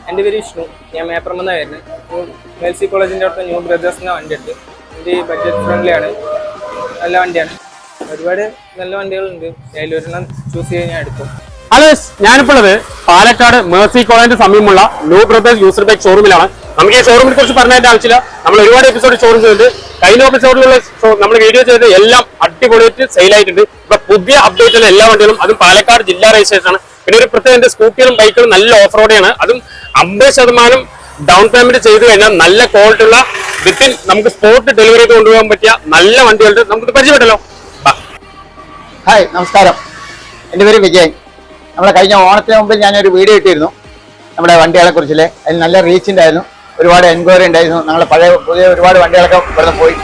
എൻ്റെ പേര് വിഷ്ണു. ഞാൻ മേപ്പറമ്പെന്ന് വരുന്നത്. മേൽസി കോളേജിൻ്റെ അടുത്ത് ന്യൂ ബ്രദേഴ്സിൻ്റെ വണ്ടി എടുത്ത്. എൻ്റെ ബഡ്ജറ്റ് ഫ്രണ്ട്ലി ആണ്, നല്ല വണ്ടിയാണ്. ഒരുപാട് നല്ല വണ്ടികളുണ്ട്, അതിലൊരെണ്ണം ചൂസ് ചെയ്ത് ഞാൻ എടുക്കും. ഹലോ, ഞാനിപ്പോൾ ഉള്ളത് പാലക്കാട് മേഴ്സി കോളേജിന്റെ സമീപമുള്ള ന്യൂ ബ്രദേഴ്സ് യൂസർ ബൈക്ക് ഷോറൂമിലാണ്. നമുക്ക് ഈ ഷോറൂമിനെ കുറിച്ച് പറഞ്ഞതിന്റെ ആവശ്യമില്ല, നമ്മൾ ഒരുപാട് എപ്പിസോഡ് ഷോറൂം ചെയ്തിട്ടുണ്ട്. കഴിഞ്ഞ എപ്പിസോഡിലുള്ള നമ്മൾ വീഡിയോ ചെയ്ത് എല്ലാം അടിപൊളിയായിട്ട് സെയിലായിട്ടുണ്ട്. ഇപ്പൊ പുതിയ അപ്ഡേറ്റ് എല്ലാ വണ്ടികളും, അതും പാലക്കാട് ജില്ലാ രജിസ്ട്രേഷൻ ആണ്. പിന്നെ ഒരു പ്രത്യേക സ്കൂട്ടികളും ബൈക്കുകളും നല്ല ഓഫ് റോഡാണ്, അതും 50% ഡൗൺ പേയ്മെന്റ് ചെയ്ത് കഴിഞ്ഞാൽ നല്ല ക്വാളിറ്റി ഉള്ള വിത്തിൻ നമുക്ക് സ്പോട്ട് ഡെലിവറി ചെയ്ത് കൊണ്ടുപോകാൻ പറ്റിയ നല്ല വണ്ടികളുണ്ട്. നമുക്ക് പരിചയപ്പെട്ടല്ലോ. ഹായ്, നമസ്കാരം. എൻ്റെ പേര് വിജയൻ. നമ്മളെ കഴിഞ്ഞ ഓണത്തിന് മുമ്പ് ഞാനൊരു വീഡിയോ ഇട്ടിരുന്നു നമ്മുടെ വണ്ടികളെ കുറിച്ചില്ലേ. അതിൽ നല്ല റീച്ച് ഉണ്ടായിരുന്നു, ഒരുപാട് എൻക്വയറി ഉണ്ടായിരുന്നു. ഞങ്ങൾ പുതിയ ഒരുപാട് വണ്ടികളൊക്കെ ഇവിടുന്ന് പോയി.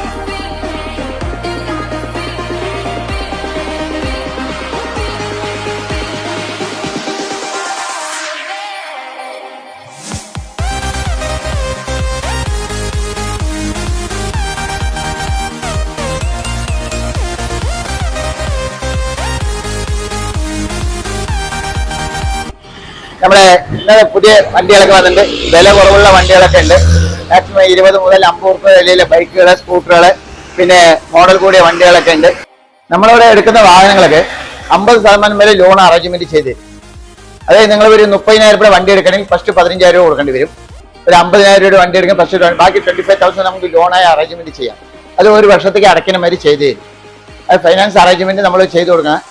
നമ്മുടെ ഇന്നലെ പുതിയ വണ്ടികളൊക്കെ വന്നിട്ടുണ്ട്, വില കുറവുള്ള വണ്ടികളൊക്കെ ഉണ്ട്. മാക്സിമം 20 മുതൽ 50 രൂപ വിലയിലെ ബൈക്കുകൾ, സ്കൂട്ടറുകൾ, പിന്നെ മോഡൽ കൂടിയ വണ്ടികളൊക്കെ ഉണ്ട്. നമ്മളിവിടെ എടുക്കുന്ന വാഹനങ്ങളൊക്കെ 50% വരെ ലോൺ അറേഞ്ച്മെന്റ് ചെയ്ത് തരും. അതായത് നിങ്ങൾ ഒരു 30,000 രൂപ വണ്ടി എടുക്കണമെങ്കിൽ ഫസ്റ്റ് 15,000 രൂപ കൊടുക്കേണ്ടി വരും. ഒരു 50,000 രൂപ വണ്ടി എടുക്കാൻ ഫസ്റ്റ് ബാക്കി 25,000 നമുക്ക് ലോണായി അറേഞ്ച്മെന്റ് ചെയ്യാം. അത് ഒരു വർഷത്തേക്ക് അടയ്ക്കുന്ന മാതിരി ചെയ്ത് തരും. അത് ഫൈനാൻസ് അറേഞ്ച്മെന്റ് നമ്മൾ ചെയ്ത് കൊടുക്കണം.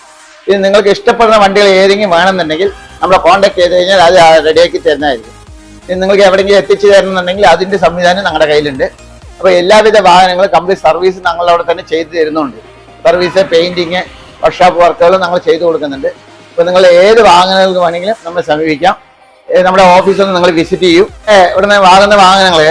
ഇത് നിങ്ങൾക്ക് ഇഷ്ടപ്പെടുന്ന വണ്ടികൾ ഏതെങ്കിലും വേണമെന്നുണ്ടെങ്കിൽ നമ്മളെ കോൺടാക്ട് ചെയ്ത് കഴിഞ്ഞാൽ അത് റെഡിയാക്കി തരുന്നതായിരിക്കും. നിങ്ങൾക്ക് എവിടെയെങ്കിലും എത്തിച്ചു തരണമെന്നുണ്ടെങ്കിൽ അതിന്റെ സംവിധാനം ഞങ്ങളുടെ കയ്യിലുണ്ട്. അപ്പോൾ എല്ലാവിധ വാഹനങ്ങളും കംപ്ലീറ്റ് സർവീസ് ഞങ്ങളവിടെ തന്നെ ചെയ്തു തരുന്നുണ്ട്. സർവീസ്, പെയിന്റിങ്, വർക്ക്ഷോപ്പ് വർക്കുകളും നമ്മൾ ചെയ്തു കൊടുക്കുന്നുണ്ട്. അപ്പോൾ നിങ്ങൾ ഏത് വാഹനങ്ങൾക്ക് വേണമെങ്കിലും നമ്മൾ സമീപിക്കാം. നമ്മുടെ ഓഫീസൊന്ന് നിങ്ങൾ വിസിറ്റ് ചെയ്യൂ. ഇവിടുന്ന് വാങ്ങുന്ന വാഹനങ്ങൾ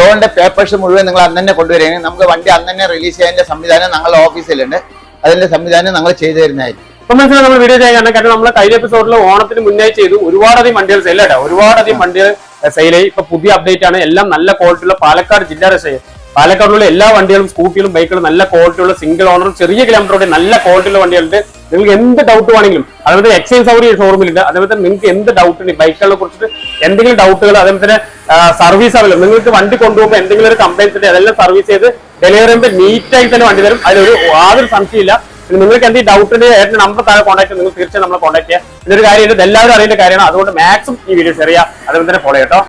ലോണിന്റെ പേപ്പേഴ്സ് മുഴുവൻ നിങ്ങൾ അന്ന് തന്നെ കൊണ്ടുവരികയാണെങ്കിൽ നമുക്ക് വണ്ടി അന്ന് തന്നെ റിലീസ് ചെയ്യാനുള്ള സംവിധാനം ഞങ്ങളുടെ ഓഫീസിലുണ്ട്. അതിന്റെ സംവിധാനം ഞങ്ങൾ ചെയ്തു തരുന്നതായിരിക്കും. മനസ്സിലായി നമ്മൾ വീഡിയോ ചെയ്യാൻ കാരണം നമ്മൾ കഴിഞ്ഞ എപ്പിസോഡിൽ ഓണത്തിന് മുന്നേ ചെയ്തു ഒരുപാടധികം വണ്ടികൾ സെയിൽ ആയിട്ടാ, ഒരുപാടധികം വണ്ടികൾ സെയിലായി. ഇപ്പൊ പുതിയ അപ്ഡേറ്റ് ആണ്, എല്ലാം നല്ല ക്വാളിറ്റിയുള്ള പാലക്കാട് ജില്ലാ രജിസ്ട്രേഷൻ. പാലക്കാടിലുള്ള എല്ലാ വണ്ടികളും, സ്കൂട്ടികളും ബൈക്കുകളും നല്ല ക്വാളിറ്റിയുള്ള സിംഗിൾ ഓണറും ചെറിയ കിലോമീറ്ററോടെ നല്ല ക്വാളിറ്റിയുള്ള വണ്ടികളുണ്ട്. നിങ്ങൾക്ക് എന്ത് ഡൗട്ട് വേണമെങ്കിലും, അതേപോലെ എക്സ്ചേഞ്ച് സൗകര്യം ഷോറൂമിലുണ്ട്. അതേപോലെ നിങ്ങൾക്ക് എന്ത് ഡൗട്ട് ഉണ്ട് ബൈക്കുകളെ കുറിച്ചിട്ട് എന്തെങ്കിലും ഡൗട്ടുകൾ, അതേപോലെ തന്നെ സർവീസ് അവൈലബിൾ. നിങ്ങൾക്ക് വണ്ടി കൊണ്ടുപോകുമ്പോൾ എന്തെങ്കിലും ഒരു കംപ്ലൈൻസ് ഉണ്ട്, അതെല്ലാം സർവീസ് ചെയ്ത് ഡെലിവറി ചെയ്യുമ്പോൾ നീറ്റായി തന്നെ വണ്ടി തരും. അതിലൊരു യാതൊരു സംശയമില്ല. നിങ്ങൾക്ക് എന്തെങ്കിലും ഡൗട്ടിന്റെ നമ്പർ താഴെ കോൺടാക്ട് നിങ്ങൾ തീർച്ചയായും നമ്മളെ കോൺടാക്ട് ചെയ്യാം. ഇതൊരു കാര്യം എല്ലാവരും അറിയുന്ന കാര്യമാണ്, അതുകൊണ്ട് മാക്സിമം ഈ വീഡിയോ ഷെയർ ചെയ്യുക, അതുപോലെ തന്നെ ഫോളോ ചെയ്യട്ടോ.